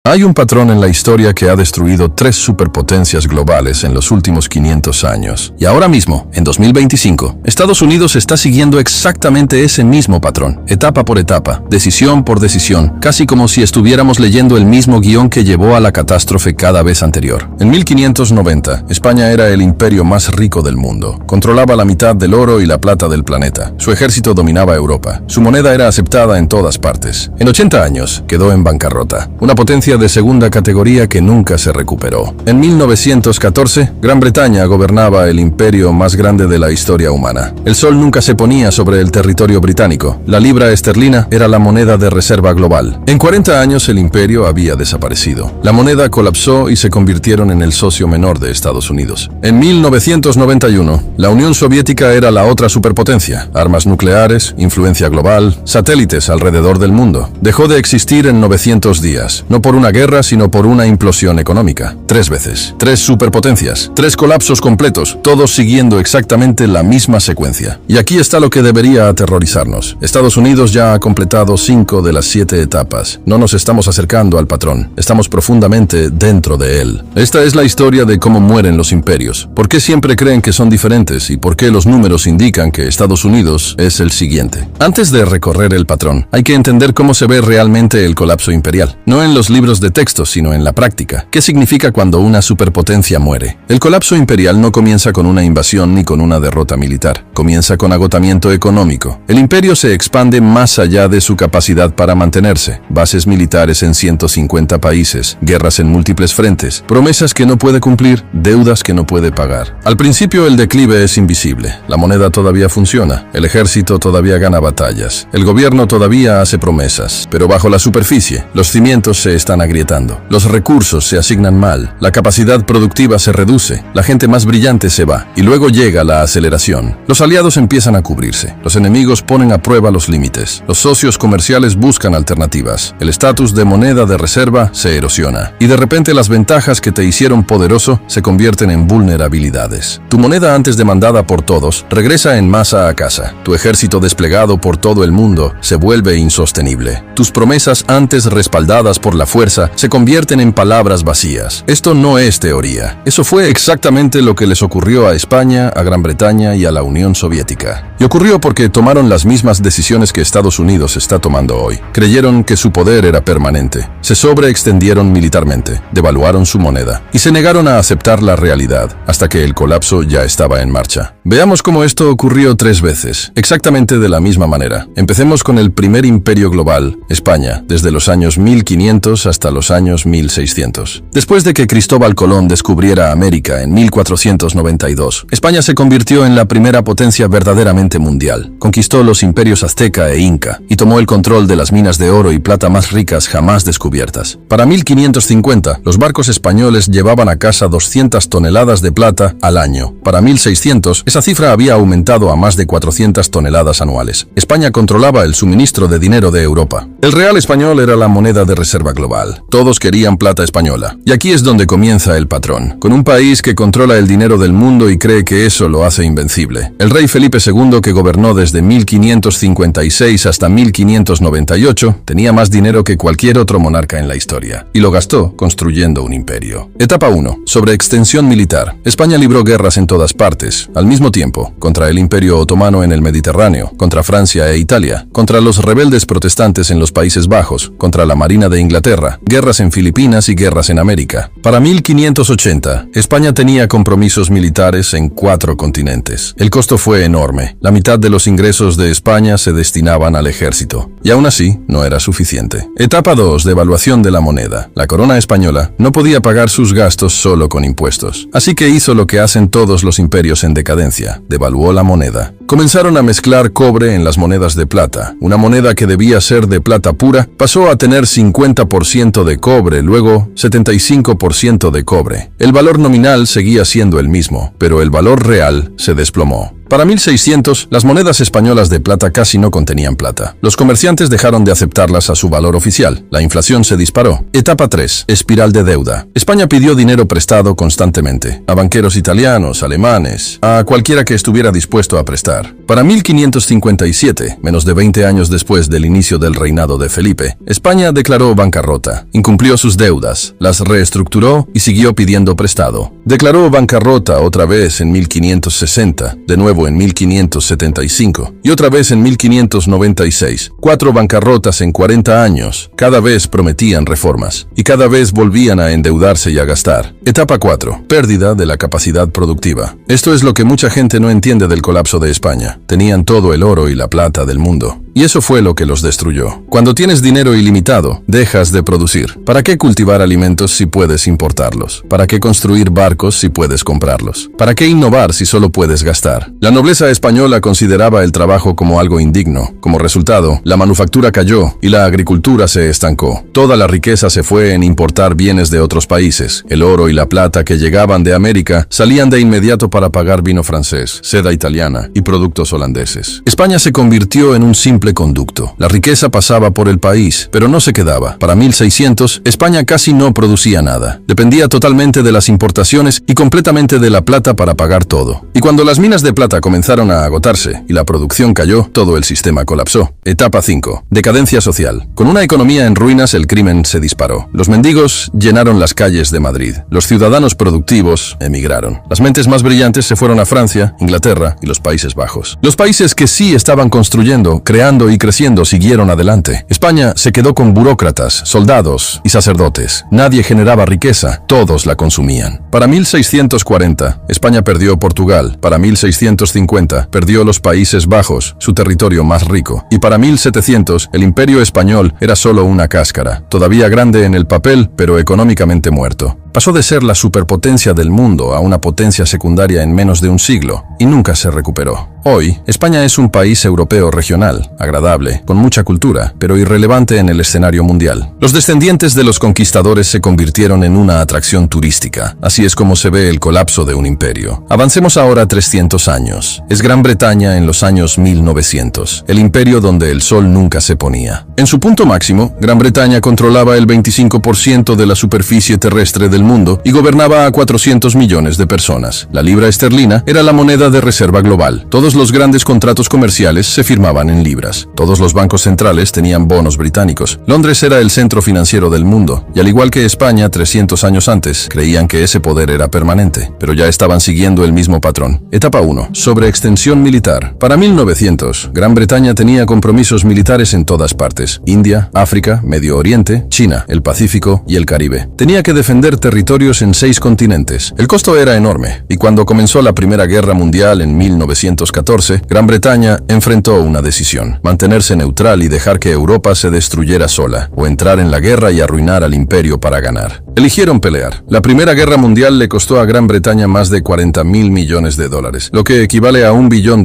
Hay un patrón en la historia que ha destruido 3 superpotencias globales en los últimos 500 años. Y ahora mismo, en 2025, Estados Unidos está siguiendo exactamente ese mismo patrón, etapa por etapa, decisión por decisión, casi como si estuviéramos leyendo el mismo guión que llevó a la catástrofe cada vez anterior. En 1590, España era el imperio más rico del mundo. Controlaba la mitad del oro y la plata del planeta. Su ejército dominaba Europa. Su moneda era aceptada en todas partes. En 80 años, quedó en bancarrota. Una potencia de segunda categoría que nunca se recuperó. En 1914, Gran Bretaña gobernaba el imperio más grande de la historia humana. El sol nunca se ponía sobre el territorio británico. La libra esterlina era la moneda de reserva global. En 40 años el imperio había desaparecido. La moneda colapsó y se convirtieron en el socio menor de Estados Unidos. En 1991, la Unión Soviética era la otra superpotencia. Armas nucleares, influencia global, satélites alrededor del mundo. Dejó de existir en 900 días. No por una guerra, sino por una implosión económica. 3 veces. 3 superpotencias. 3 colapsos completos, todos siguiendo exactamente la misma secuencia. Y aquí está lo que debería aterrorizarnos. Estados Unidos ya ha completado 5 de las 7 etapas. No nos estamos acercando al patrón. Estamos profundamente dentro de él. Esta es la historia de cómo mueren los imperios. ¿Por qué siempre creen que son diferentes? ¿Y por qué los números indican que Estados Unidos es el siguiente? Antes de recorrer el patrón, hay que entender cómo se ve realmente el colapso imperial. No en los libros de texto, sino en la práctica. ¿Qué significa cuando una superpotencia muere? El colapso imperial no comienza con una invasión ni con una derrota militar. Comienza con agotamiento económico. El imperio se expande más allá de su capacidad para mantenerse. Bases militares en 150 países, guerras en múltiples frentes, promesas que no puede cumplir, deudas que no puede pagar. Al principio el declive es invisible. La moneda todavía funciona. El ejército todavía gana batallas. El gobierno todavía hace promesas. Pero bajo la superficie, los cimientos se están agrietando. Los recursos se asignan mal, la capacidad productiva se reduce, la gente más brillante se va, y luego llega la aceleración. Los aliados empiezan a cubrirse, los enemigos ponen a prueba los límites, los socios comerciales buscan alternativas, el estatus de moneda de reserva se erosiona, y de repente las ventajas que te hicieron poderoso se convierten en vulnerabilidades. Tu moneda antes demandada por todos regresa en masa a casa, tu ejército desplegado por todo el mundo se vuelve insostenible, tus promesas antes respaldadas por la fuerza se convierten en palabras vacías. Esto no es teoría. Eso fue exactamente lo que les ocurrió a España, a Gran Bretaña y a la Unión Soviética. Y ocurrió porque tomaron las mismas decisiones que Estados Unidos está tomando hoy. Creyeron que su poder era permanente. Se sobreextendieron militarmente, devaluaron su moneda y se negaron a aceptar la realidad hasta que el colapso ya estaba en marcha. Veamos cómo esto ocurrió 3 veces, exactamente de la misma manera. Empecemos con el primer imperio global, España, desde los años 1500 hasta los años 1600. Después de que Cristóbal Colón descubriera América en 1492, España se convirtió en la primera potencia verdaderamente mundial. Conquistó los imperios azteca e inca y tomó el control de las minas de oro y plata más ricas jamás descubiertas. Para 1550, los barcos españoles llevaban a casa 200 toneladas de plata al año. Para 1600, esa cifra había aumentado a más de 400 toneladas anuales. España controlaba el suministro de dinero de Europa. El real español era la moneda de reserva global. Todos querían plata española. Y aquí es donde comienza el patrón. Con un país que controla el dinero del mundo y cree que eso lo hace invencible. El rey Felipe II, que gobernó desde 1556 hasta 1598, tenía más dinero que cualquier otro monarca en la historia. Y lo gastó construyendo un imperio. Etapa 1. Sobre extensión militar. España libró guerras en todas partes, al mismo tiempo, contra el Imperio Otomano en el Mediterráneo, contra Francia e Italia, contra los rebeldes protestantes en los Países Bajos, contra la Marina de Inglaterra, guerras en Filipinas y guerras en América. Para 1580, España tenía compromisos militares en 4 continentes. El costo fue enorme. La mitad de los ingresos de España se destinaban al ejército. Y aún así, no era suficiente. Etapa 2. Devaluación de la moneda. La corona española no podía pagar sus gastos solo con impuestos. Así que hizo lo que hacen todos los imperios en decadencia. Devaluó la moneda. Comenzaron a mezclar cobre en las monedas de plata. Una moneda que debía ser de plata pura pasó a tener 50% de cobre, luego 75% de cobre. El valor nominal seguía siendo el mismo, pero el valor real se desplomó. Para 1600, las monedas españolas de plata casi no contenían plata. Los comerciantes dejaron de aceptarlas a su valor oficial. La inflación se disparó. Etapa 3. Espiral de deuda. España pidió dinero prestado constantemente. A banqueros italianos, alemanes, a cualquiera que estuviera dispuesto a prestar. Para 1557, menos de 20 años después del inicio del reinado de Felipe, España declaró bancarrota, incumplió sus deudas, las reestructuró y siguió pidiendo prestado. Declaró bancarrota otra vez en 1560, de nuevo en 1575 y otra vez en 1596. 4 bancarrotas en 40 años. Cada vez prometían reformas y cada vez volvían a endeudarse y a gastar. Etapa 4. Pérdida de la capacidad productiva. Esto es lo que mucha gente no entiende del colapso de España. Tenían todo el oro y la plata del mundo. Y eso fue lo que los destruyó. Cuando tienes dinero ilimitado, dejas de producir. ¿Para qué cultivar alimentos si puedes importarlos? ¿Para qué construir barcos si puedes comprarlos? ¿Para qué innovar si solo puedes gastar? La nobleza española consideraba el trabajo como algo indigno. Como resultado, la manufactura cayó y la agricultura se estancó. Toda la riqueza se fue en importar bienes de otros países. El oro y la plata que llegaban de América salían de inmediato para pagar vino francés, seda italiana y productos holandeses. España se convirtió en un simple conducto. La riqueza pasaba por el país, pero no se quedaba. Para 1600, España casi no producía nada. Dependía totalmente de las importaciones y completamente de la plata para pagar todo. Y cuando las minas de plata comenzaron a agotarse y la producción cayó, todo el sistema colapsó. Etapa 5. Decadencia social. Con una economía en ruinas, el crimen se disparó. Los mendigos llenaron las calles de Madrid. Los ciudadanos productivos emigraron. Las mentes más brillantes se fueron a Francia, Inglaterra y los Países Bajos. Los países que sí estaban construyendo, creando y creciendo siguieron adelante. España se quedó con burócratas, soldados y sacerdotes. Nadie generaba riqueza, todos la consumían. Para 1640, España perdió Portugal. Para 1650, perdió los Países Bajos, su territorio más rico. Y para 1700, el Imperio Español era solo una cáscara, todavía grande en el papel, pero económicamente muerto. Pasó de ser la superpotencia del mundo a una potencia secundaria en menos de un siglo, y nunca se recuperó. Hoy, España es un país europeo regional, agradable, con mucha cultura, pero irrelevante en el escenario mundial. Los descendientes de los conquistadores se convirtieron en una atracción turística. Así es como se ve el colapso de un imperio. Avancemos ahora 300 años. Es Gran Bretaña en los años 1900, el imperio donde el sol nunca se ponía. En su punto máximo, Gran Bretaña controlaba el 25% de la superficie terrestre del mundo y gobernaba a 400 millones de personas. La libra esterlina era la moneda de reserva global. Todos los grandes contratos comerciales se firmaban en libras. Todos los bancos centrales tenían bonos británicos. Londres era el centro financiero del mundo, y al igual que España 300 años antes, creían que ese poder era permanente, pero ya estaban siguiendo el mismo patrón. Etapa 1. Sobreextensión militar. Para 1900, Gran Bretaña tenía compromisos militares en todas partes: India, África, Medio Oriente, China, el Pacífico y el Caribe. Tenía que defender territorios en 6 continentes. El costo era enorme, y cuando comenzó la Primera Guerra Mundial en 1914, Gran Bretaña enfrentó una decisión: mantenerse neutral y dejar que Europa se destruyera sola, o entrar en la guerra y arruinar al imperio para ganar. Eligieron pelear. La Primera Guerra Mundial le costó a Gran Bretaña más de 40.000 millones de dólares, lo que equivale a $1 billón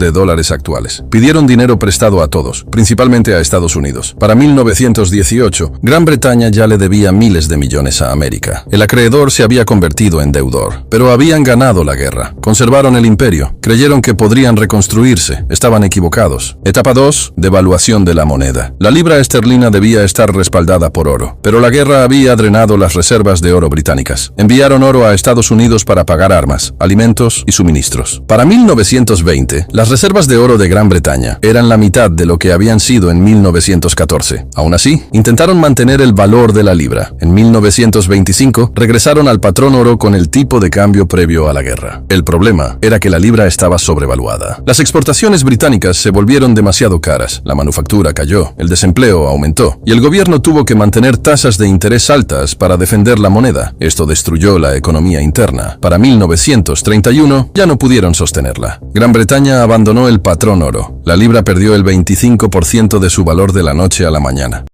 actuales. Pidieron dinero prestado a todos, principalmente a Estados Unidos. Para 1918, Gran Bretaña ya le debía miles de millones a América. El acreedor se había convertido en deudor, pero habían ganado la guerra. Conservaron el imperio. Creyeron que podrían reconstruirse. Estaban equivocados. Etapa 2. Devaluación de la moneda. La libra esterlina debía estar respaldada por oro, pero la guerra había drenado las reservas de oro británicas. Enviaron oro a Estados Unidos para pagar armas, alimentos y suministros. Para 1920, las reservas de oro de Gran Bretaña eran la mitad de lo que habían sido en 1914. Aún así, intentaron mantener el valor de la libra. En 1925, regresaron al patrón oro con el tipo de cambio previo a la guerra. El problema era que la libra estaba sobrevaluada. Las exportaciones británicas se volvieron demasiado caras, la manufactura cayó, el desempleo aumentó, y el gobierno tuvo que mantener tasas de interés altas para defender la moneda. Esto destruyó la economía interna. Para 1931, ya no pudieron sostenerla. Gran Bretaña abandonó el patrón oro. La libra perdió el 25% de su valor de la noche a la mañana.